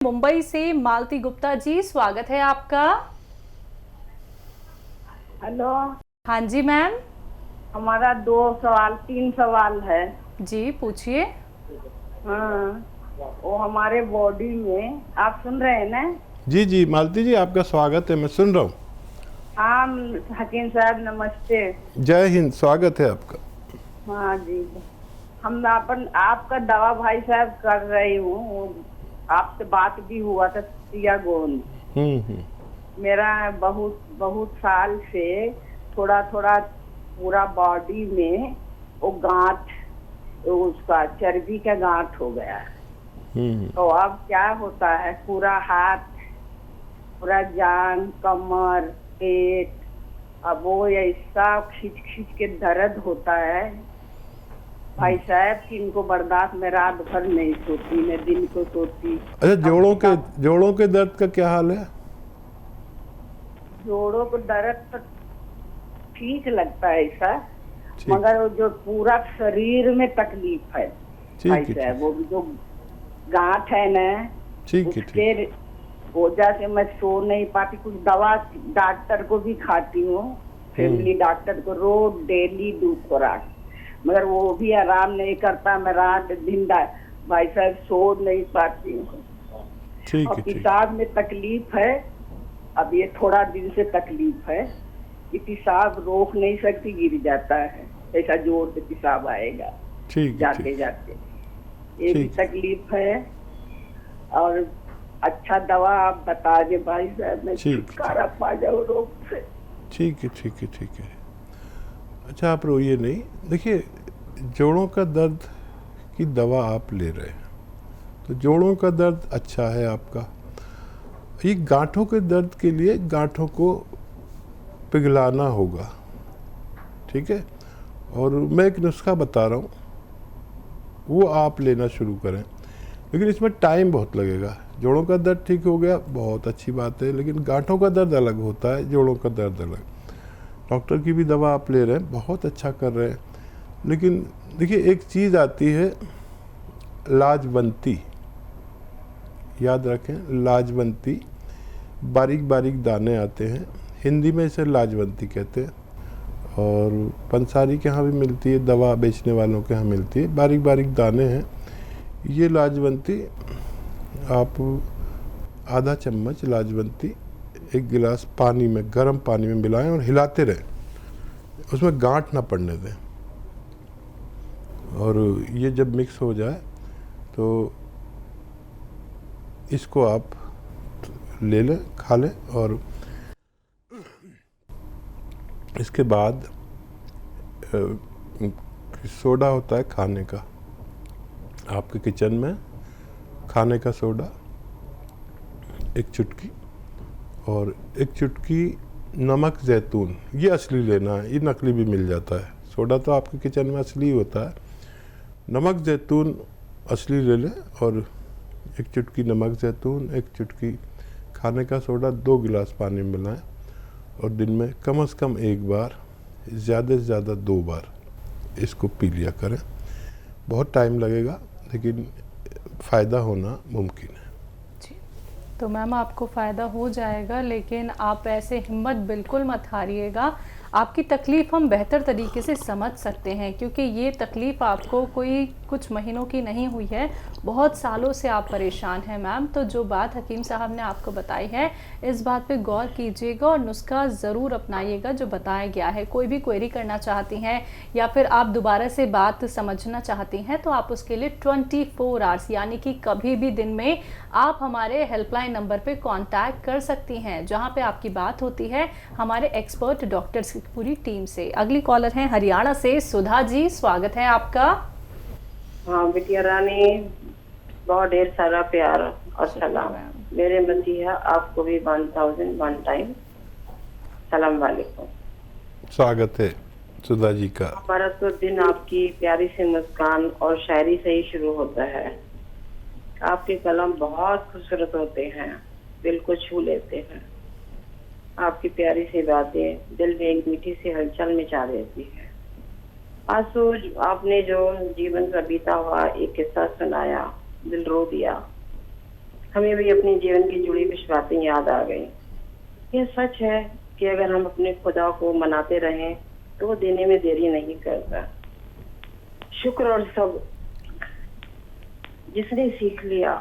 मुंबई से मालती गुप्ता जी, स्वागत है आपका। हेलो। हाँ जी मैम। हमारा 3 सवाल है। जी पूछिए। हाँ, वो हमारे बॉडी में, आप सुन रहे हैं ना? जी जी मालती जी, आपका स्वागत है, मैं सुन रहा हूँ। हाँ, हकीम साहब नमस्ते। जय हिंद, स्वागत है आपका। हाँ जी। हम आपका दवा भाई साहब कर रही हूँ। आपसे बात भी हुआ था, सिया गोंद। मेरा बहुत बहुत साल से थोड़ा थोड़ा पूरा बॉडी में वो गांठ, उसका चर्बी का गांठ हो गया है। तो अब क्या होता है, पूरा हाथ, पूरा जान, कमर, पेट, अब वो ऐसा खींच खींच के दर्द होता है भाई साहब कि इनको बर्दाश्त, में रात भर नहीं सोती, मैं दिन को सोती। अच्छा, जोड़ों के दर्द का क्या हाल है? जोड़ों को दर्द तो ठीक लगता है ऐसा, मगर वो जो पूरा शरीर में तकलीफ है भाई साहब, वो जो गांठ है ना, उसके वजह से मैं सो नहीं पाती। कुछ दवा डॉक्टर को भी खाती हूँ, फैमिली डॉक्टर को, रोज डेली 2 खुराक, मगर वो भी आराम नहीं करता। मैं रात दिन भाई साहब सो नहीं पाती हूँ। और पेशाब में तकलीफ है, अब ये थोड़ा दिन से तकलीफ है कि पेशाब रोक नहीं सकती, गिर जाता है, ऐसा जोर से पेशाब आएगा जाते जाते, ये भी तकलीफ है। और अच्छा दवा आप बता दे भाई साहब, मैं छुटकारा पा जाऊँ रोग से। ठीक है। अच्छा, आप रोइए नहीं। देखिए, जोड़ों का दर्द की दवा आप ले रहे हैं तो जोड़ों का दर्द अच्छा है आपका। ये गांठों के दर्द के लिए गांठों को पिघलाना होगा, ठीक है। और मैं एक नुस्खा बता रहा हूँ, वो आप लेना शुरू करें, लेकिन इसमें टाइम बहुत लगेगा। जोड़ों का दर्द ठीक हो गया, बहुत अच्छी बात है, लेकिन गांठों का दर्द अलग होता है, जोड़ों का दर्द अलग। डॉक्टर की भी दवा आप ले रहे हैं, बहुत अच्छा कर रहे हैं, लेकिन देखिए एक चीज़ आती है लाजवंती, याद रखें, लाजवंती, बारीक बारीक दाने आते हैं, हिंदी में इसे लाजवंती कहते हैं। और पंसारी के यहाँ भी मिलती है, दवा बेचने वालों के यहाँ मिलती है, बारीक बारीक दाने हैं। ये लाजवंती आप आधा चम्मच लाजवंती 1 गिलास पानी में, गर्म पानी में मिलाएं और हिलाते रहें, उसमें गांठ ना पड़ने दें। और ये जब मिक्स हो जाए तो इसको आप ले लें, खा लें। और इसके बाद सोडा होता है खाने का, आपके किचन में खाने का सोडा 1 चुटकी, और 1 चुटकी नमक जैतून, ये असली लेना है, ये नकली भी मिल जाता है। सोडा तो आपके किचन में असली होता है, नमक जैतून असली ले लें। और 1 चुटकी नमक जैतून, 1 चुटकी खाने का सोडा, 2 गिलास पानी में मिलाएं और दिन में कम से कम 1 बार, ज़्यादा से ज़्यादा 2 बार इसको पी लिया करें। बहुत टाइम लगेगा, लेकिन फ़ायदा होना मुमकिन है। तो मैम आपको फ़ायदा हो जाएगा, लेकिन आप ऐसे हिम्मत बिल्कुल मत हारिएगा। आपकी तकलीफ़ हम बेहतर तरीके से समझ सकते हैं, क्योंकि ये तकलीफ़ आपको कोई कुछ महीनों की नहीं हुई है, बहुत सालों से आप परेशान हैं मैम। तो जो बात हकीम साहब ने आपको बताई है, इस बात पे गौर कीजिएगा और नुस्खा ज़रूर अपनाइएगा जो बताया गया है। कोई भी क्वेरी करना चाहती हैं या फिर आप दोबारा से बात समझना चाहती हैं, तो आप उसके लिए 24 आवर्स, यानी कि कभी भी दिन में आप हमारे हेल्पलाइन नंबर पे कांटेक्ट कर सकती हैं, जहां पे आपकी बात होती है हमारे एक्सपर्ट डॉक्टर्स की पूरी टीम से। अगली कॉलर हैं हरियाणा से सुधा जी, स्वागत है आपका। हाँ बिटिया रानी, बहुत ढेर सारा प्यार और सलाम। मेरे मसीहा आपको भी 1001 टाइम सलाम वालेकुम। स्वागत है सुधा जी का। हमारा तो दिन आपकी प्यारी सी मुस्कान और शायरी से ही शुरू होता है। आपके कलम बहुत खूबसूरत होते हैं, दिल को छू लेते हैं। आपकी प्यारी सी बातें दिल में एक मीठी सी हलचल मचा देती है। आंसू आपने जो जीवन का बीता हुआ एक किस्सा सुनाया, दिल रो दिया। हमें भी अपने जीवन की जुड़ी कुछ बातें याद आ गई। यह सच है कि अगर हम अपने खुदा को मनाते रहें तो वो देने में देरी नहीं करता। शुक्र और सब जिसने सीख लिया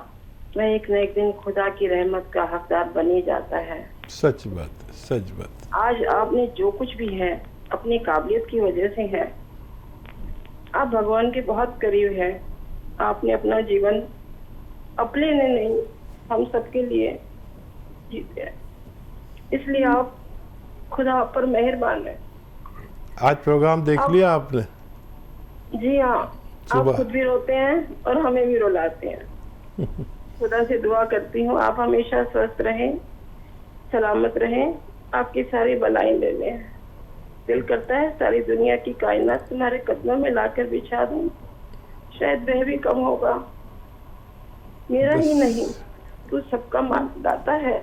वह एक न एक दिन खुदा की रहमत का हकदार बन ही जाता है। सच बात, सच बात। आज आपने जो कुछ भी है अपनी काबिलियत की वजह से है। आप भगवान के बहुत करीब हैं। आपने अपना जीवन अपने ने नहीं हम सबके लिए जीते हैं, इसलिए आप खुदा आप पर मेहरबान है। आज प्रोग्राम देख लिया आपने? जी हाँ, आप खुद भी रोते हैं और हमें भी रुलाते हैं। खुदा से दुआ करती हूँ आप हमेशा स्वस्थ रहें, सलामत रहें, आपकी सारी बलाएं ले लें। दिल करता है सारी दुनिया की कायनात तुम्हारे कदमों में लाकर बिछा दूं, शायद वह भी कम होगा। मेरा ही नहीं, तू सबका दाता है,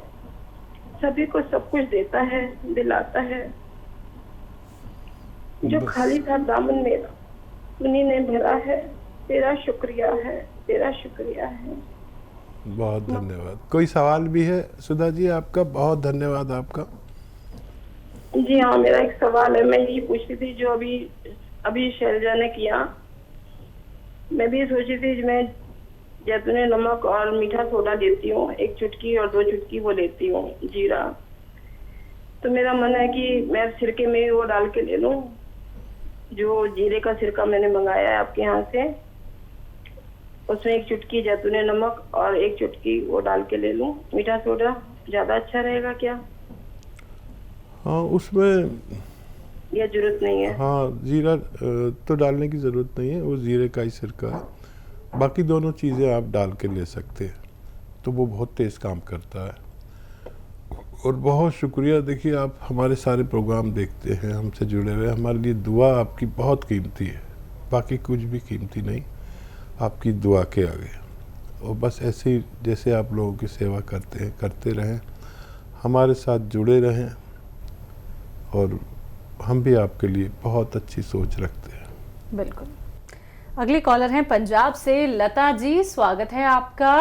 सभी को सब कुछ देता है, दिलाता है। जो खाली था दामन मेरा उन्हीं ने भरा है। तेरा शुक्रिया है, तेरा शुक्रिया है। बहुत धन्यवाद। कोई सवाल भी है सुधा जी आपका? बहुत धन्यवाद आपका। जी हाँ, मेरा एक सवाल है। मैं यही पूछ रही थी जो अभी शैलजा ने किया। मैं भी सोची थी मैं जैतूनी नमक और मीठा सोडा लेती हूँ, 1 चुटकी और 2 चुटकी वो लेती हूँ जीरा। तो मेरा मन है कि मैं सिरके में वो डाल के ले लूँ, जो जीरे का सिरका मैंने मंगाया है आपके यहाँ से, उसमें 1 चुटकी जैतूनी नमक और 1 चुटकी वो डाल के ले लूँ। मीठा सोडा ज्यादा अच्छा रहेगा क्या? हाँ, उसमें या जरूरत नहीं है? हाँ, जीरा तो डालने की ज़रूरत नहीं है, वो जीरे का ही सिरका है। बाकी दोनों चीज़ें आप डाल के ले सकते हैं, तो वो बहुत तेज़ काम करता है। और बहुत शुक्रिया। देखिए, आप हमारे सारे प्रोग्राम देखते हैं, हमसे जुड़े हुए। हमारे लिए दुआ आपकी बहुत कीमती है, बाकी कुछ भी कीमती नहीं आपकी दुआ के आगे। और बस ऐसे ही जैसे आप लोगों की सेवा करते हैं, करते रहें, हमारे साथ जुड़े रहें, और हम भी आपके लिए बहुत अच्छी सोच रखते हैं। बिल्कुल। अगली कॉलर हैं पंजाब से लता जी, स्वागत है आपका।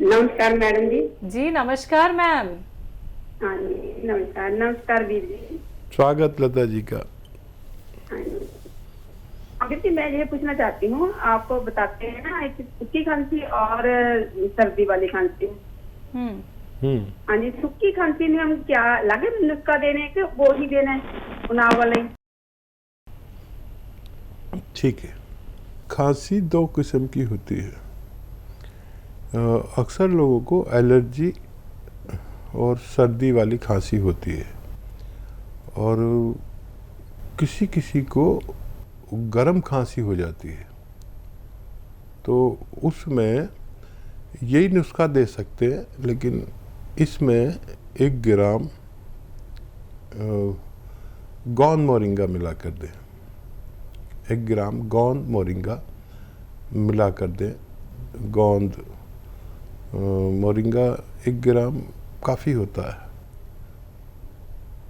नमस्कार मैडम जी। जी नमस्कार मैम। हाँ जी, नमस्कार। नमस्कार वीर जी। स्वागत लता जी का। हाँ जी, अभी जी मैं ये पूछना चाहती हूँ, आप बताते हैं ना एक सूखी खांसी और सर्दी वाली खांसी। हाँ जी, सूखी खांसी में हम क्या लगे नुस्खा देने के, वो ही देना है उनाव वाला ही? ठीक है। खांसी 2 किस्म की होती है। अक्सर लोगों को एलर्जी और सर्दी वाली खांसी होती है, और किसी किसी को गर्म खांसी हो जाती है। तो उसमें यही नुस्खा दे सकते हैं, लेकिन इसमें 1 ग्राम गोंद मोरिंगा मिला कर दें। 1 ग्राम गोंद मोरिंगा मिला कर दें। गोंद मोरिंगा 1 ग्राम काफ़ी होता है।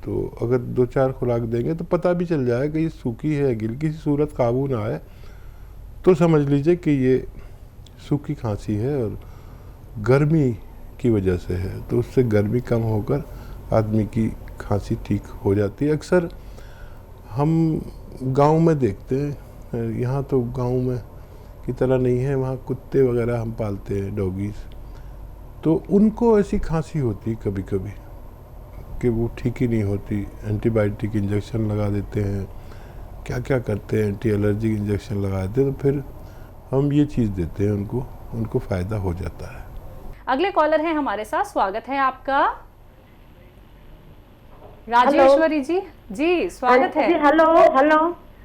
तो अगर 2-4 खुराक देंगे तो पता भी चल जाएगा कि ये सूखी है, गिलकी सी सूरत काबू ना आए तो समझ लीजिए कि ये सूखी खांसी है और गर्मी की वजह से है। तो उससे गर्मी कम होकर आदमी की खांसी ठीक हो जाती है। अक्सर हम गांव में देखते हैं, यहाँ तो गांव में की तरह नहीं है, वहाँ कुत्ते वगैरह हम पालते हैं, डॉगीज़, तो उनको ऐसी खांसी होती है कभी कभी कि वो ठीक ही नहीं होती। एंटीबायोटिक इंजेक्शन लगा देते हैं, क्या क्या करते हैं, एंटी एलर्जी इंजेक्शन लगा देते हैं, तो फिर हम ये चीज़ देते हैं उनको फ़ायदा हो जाता है। अगले कॉलर हैं हमारे साथ, स्वागत है आपका। राजेश्वरी जी। जी स्वागत है। Hello hello.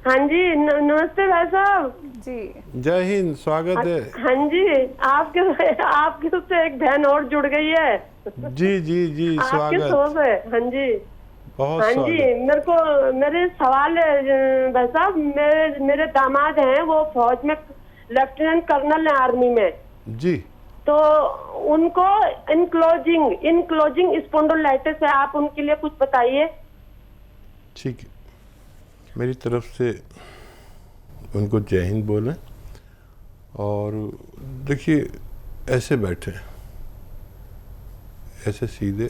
हाँ जी, नमस्ते भाई साहब जी। जय हिंद, स्वागत है। हाँ जी, आपके उससे एक बहन और जुड़ गई है। जी जी जी, स्वागत। आपके शो से। हाँ जी, बहुत हाँ स्वागत। जी, मेरे सवाल है भाई साहब, मेरे दामाद हैं, वो फौज में लेफ्टिनेंट कर्नल है, आर्मी में जी। तो उनको इनक्लोजिंग स्पॉन्डिलाइटिस है, आप उनके लिए कुछ बताइए। ठीक है, मेरी तरफ से उनको जय हिंद बोलें। और देखिए, ऐसे बैठे ऐसे सीधे,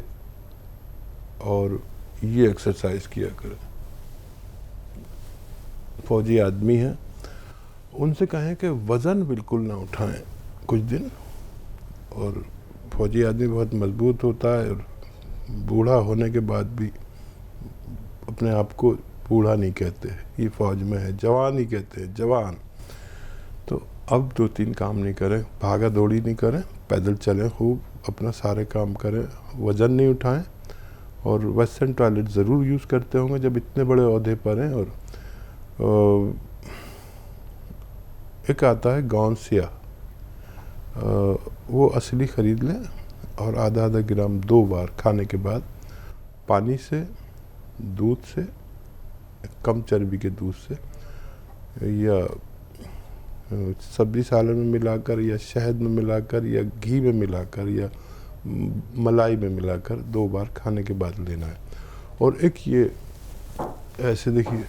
और ये एक्सरसाइज किया करें। फौजी आदमी हैं, उनसे कहें कि वज़न बिल्कुल ना उठाएं कुछ दिन, और फौजी आदमी बहुत मजबूत होता है और बूढ़ा होने के बाद भी अपने आप को बूढ़ा नहीं कहते, ये फ़ौज में है, जवान ही कहते हैं, जवान। तो अब 2-3 काम नहीं करें, भागा दौड़ी नहीं करें, पैदल चलें खूब, अपना सारे काम करें, वज़न नहीं उठाएं, और वेस्टर्न टॉयलेट ज़रूर यूज़ करते होंगे जब इतने बड़े ओहदे पर हैं। और एक आता है गौनसिया, वो असली ख़रीद लें, और आधा ग्राम 2 बार खाने के बाद पानी से, दूध से, कम चर्बी के दूध से, या सब्जी सालन में मिलाकर, या शहद में मिलाकर, या घी में मिलाकर, या मलाई में मिलाकर 2 बार खाने के बाद लेना है। और एक ये ऐसे देखिए,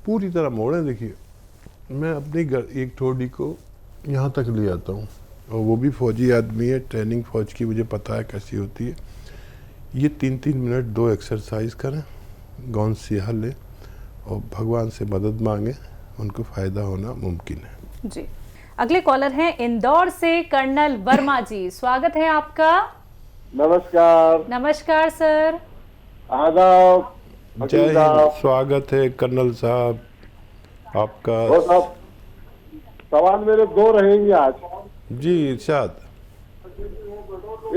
पूरी तरह मोड़ें। देखिए, मैं अपनी एक ठोड़ी को यहाँ तक ले आता हूँ, और वो भी फौजी आदमी है, ट्रेनिंग फ़ौज की, मुझे पता है कैसी होती है। ये 3-3 मिनट 2 एक्सरसाइज करें, गौनसिया लें, और भगवान से मदद मांगें, उनको फ़ायदा होना मुमकिन है। जी, अगले कॉलर हैं इंदौर से कर्नल वर्मा जी, स्वागत है आपका। नमस्कार। नमस्कार सर। आदाब। जय हिंद, स्वागत है कर्नल साहब आपका। और साहब, सवाल मेरे 2 रहेंगे आज। जी इरशाद।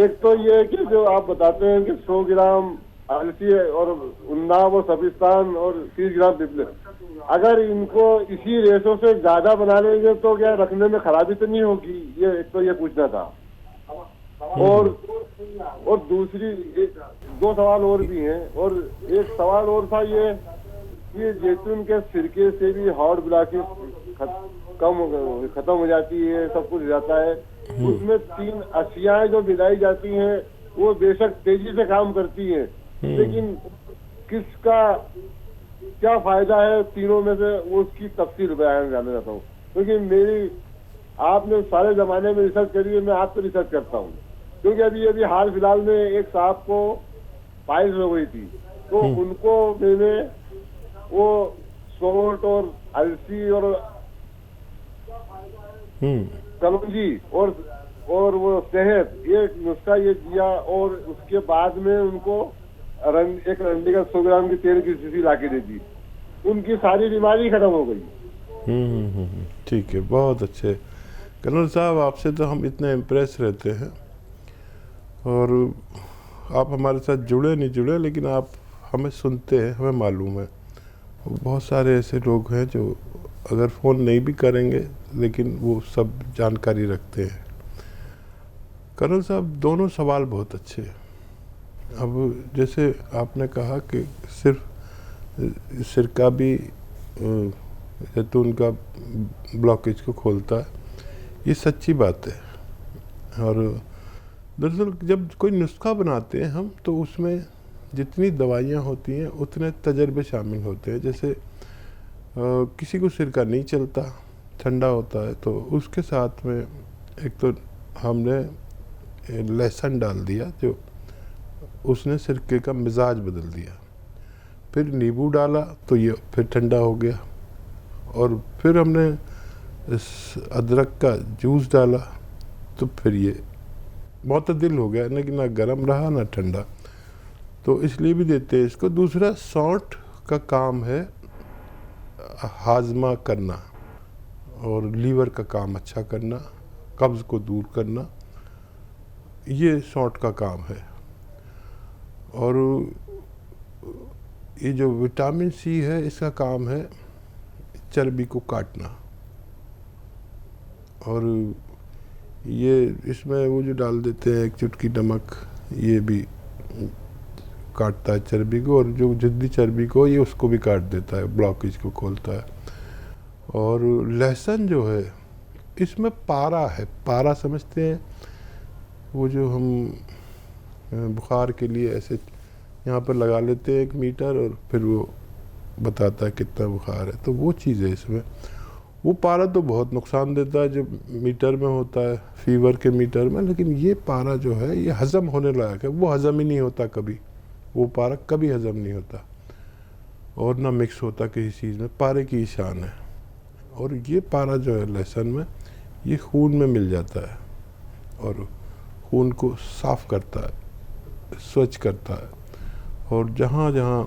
एक तो ये कि जो आप बताते हैं कि 100 ग्राम अलसी और उन्नाव और सबिस्तान और 30 ग्राम पिपले, अगर इनको इसी रेशो से ज्यादा बना लेंगे तो क्या रखने में खराबी तो नहीं होगी? ये एक तो ये पूछना था। और दूसरी 2 सवाल और भी हैं। और एक सवाल और था ये कि जैतून के सिरके से भी हार्ट ब्लॉकेज खत्म हो जाती है, सब कुछ हो जाता है। उसमें 3 अशियाएं जो मिलाई जाती हैं वो बेशक तेजी से काम करती हैं, लेकिन किसका क्या फायदा है तीनों में से, वो उसकी तफसील बयान जानना चाहता हूँ। क्योंकि मेरी, आपने सारे जमाने में रिसर्च करी है, मैं आप पे रिसर्च करता हूँ। क्योंकि अभी हाल फिलहाल में एक साहब को पाइल्स हो गई थी, तो उनको मैंने वो सौंठ और अलसी और कलौंजी और वो शहद, ये नुस्खा ये दिया, और उसके बाद में उनको एक रंडी का 100 ग्राम की तेल की शीशी ला के दे दी, उनकी सारी बीमारी खत्म हो गई। ठीक है, बहुत अच्छे कर्नल साहब, आपसे तो हम इतने इम्प्रेस रहते हैं, और आप हमारे साथ जुड़े नहीं जुड़े, लेकिन आप हमें सुनते हैं, हमें मालूम है। बहुत सारे ऐसे लोग हैं जो अगर फ़ोन नहीं भी करेंगे लेकिन वो सब जानकारी रखते हैं। कर्नल साहब, दोनों सवाल बहुत अच्छे हैं। अब जैसे आपने कहा कि सिर्फ सिरका भी जैतून का ब्लॉकेज को खोलता है, ये सच्ची बात है। और दरअसल जब कोई नुस्खा बनाते हैं हम, तो उसमें जितनी दवाइयाँ होती हैं उतने तजर्बे शामिल होते हैं। जैसे किसी को सिरका नहीं चलता, ठंडा होता है, तो उसके साथ में एक तो हमने लहसुन डाल दिया, जो उसने सिरके का मिजाज बदल दिया। फिर नींबू डाला तो ये फिर ठंडा हो गया, और फिर हमने इस अदरक का जूस डाला तो फिर ये मुतदिल हो गया, लेकिन ना गर्म रहा ना ठंडा। तो इसलिए भी देते हैं इसको। दूसरा, सौंठ का काम है हाजमा करना और लीवर का काम अच्छा करना, कब्ज़ को दूर करना, ये सौंठ का काम है। और ये जो विटामिन सी है, इसका काम है चर्बी को काटना। और ये इसमें वो जो डाल देते हैं 1 चुटकी नमक, ये भी काटता है चर्बी को, और जो जिद्दी चर्बी को, ये उसको भी काट देता है, ब्लॉकेज को खोलता है। और लहसुन जो है, इसमें पारा है, पारा समझते हैं, वो जो हम बुखार के लिए ऐसे यहाँ पर लगा लेते हैं 1 मीटर, और फिर वो बताता है कितना बुखार है, तो वो चीज़ है इसमें। वो पारा तो बहुत नुकसान देता है जो मीटर में होता है, फीवर के मीटर में, लेकिन ये पारा जो है ये हज़म होने लायक है। वो हज़म ही नहीं होता कभी, वो पारा कभी हज़म नहीं होता और ना मिक्स होता किसी चीज़ में। पारे की शान है। और ये पारा जो है लहसुन में, ये खून में मिल जाता है और खून को साफ़ करता है, स्वच्छ करता है, और जहाँ जहाँ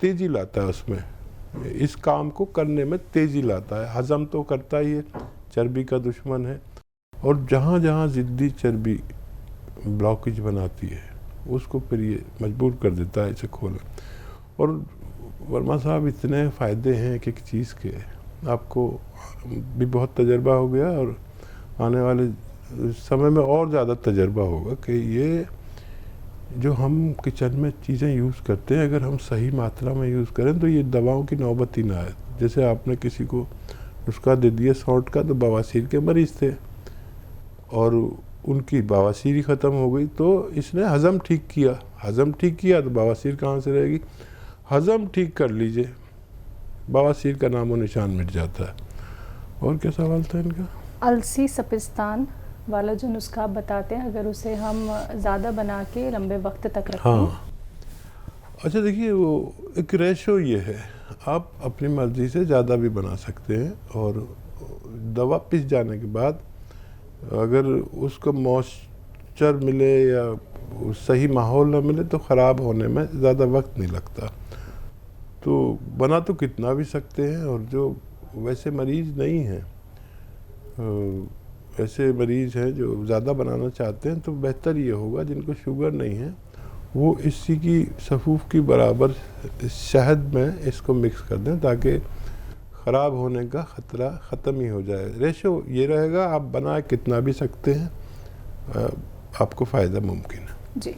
तेज़ी लाता है उसमें, इस काम को करने में तेज़ी लाता है। हज़म तो करता ही है, चर्बी का दुश्मन है, और जहाँ जहाँ ज़िद्दी चर्बी ब्लॉकेज बनाती है उसको फिर ये मजबूर कर देता है इसे खोलना। और वर्मा साहब इतने फ़ायदे हैं एक एक चीज़ के, आपको भी बहुत तजर्बा हो गया और आने वाले समय में और ज़्यादा तजर्बा होगा कि ये जो हम किचन में चीज़ें यूज़ करते हैं, अगर हम सही मात्रा में यूज़ करें तो ये दवाओं की नौबत ही ना आए। जैसे आपने किसी को नुस्खा दे दिया सौंठ का, तो बवासीर के मरीज़ थे और उनकी बवासीर ही ख़त्म हो गई, तो इसने हज़म ठीक किया। हज़म ठीक किया तो बवासीर कहाँ से रहेगी? हज़म ठीक कर लीजिए, बवासीर का नामो निशान मिट जाता है। और क्या सवाल था इनका? अलसी सपिस्तान वाला जो नुस्खा आप बताते हैं, अगर उसे हम ज़्यादा बना के लंबे वक्त तक रखें। हाँ, अच्छा देखिए, वो एक रेशो ये है, आप अपनी मर्ज़ी से ज़्यादा भी बना सकते हैं, और दवा पिस जाने के बाद अगर उसको मॉइस्चर मिले या सही माहौल ना मिले तो ख़राब होने में ज़्यादा वक्त नहीं लगता। तो बना तो कितना भी सकते हैं, और जो वैसे मरीज़ नहीं हैं, ऐसे मरीज़ हैं जो ज़्यादा बनाना चाहते हैं, तो बेहतर ये होगा जिनको शुगर नहीं है वो इसी की सफ़ूफ की बराबर शहद में इसको मिक्स कर दें, ताकि ख़राब होने का ख़तरा ख़त्म ही हो जाए। रेशो ये रहेगा, आप बना कितना भी सकते हैं, आपको फ़ायदा मुमकिन है। जी।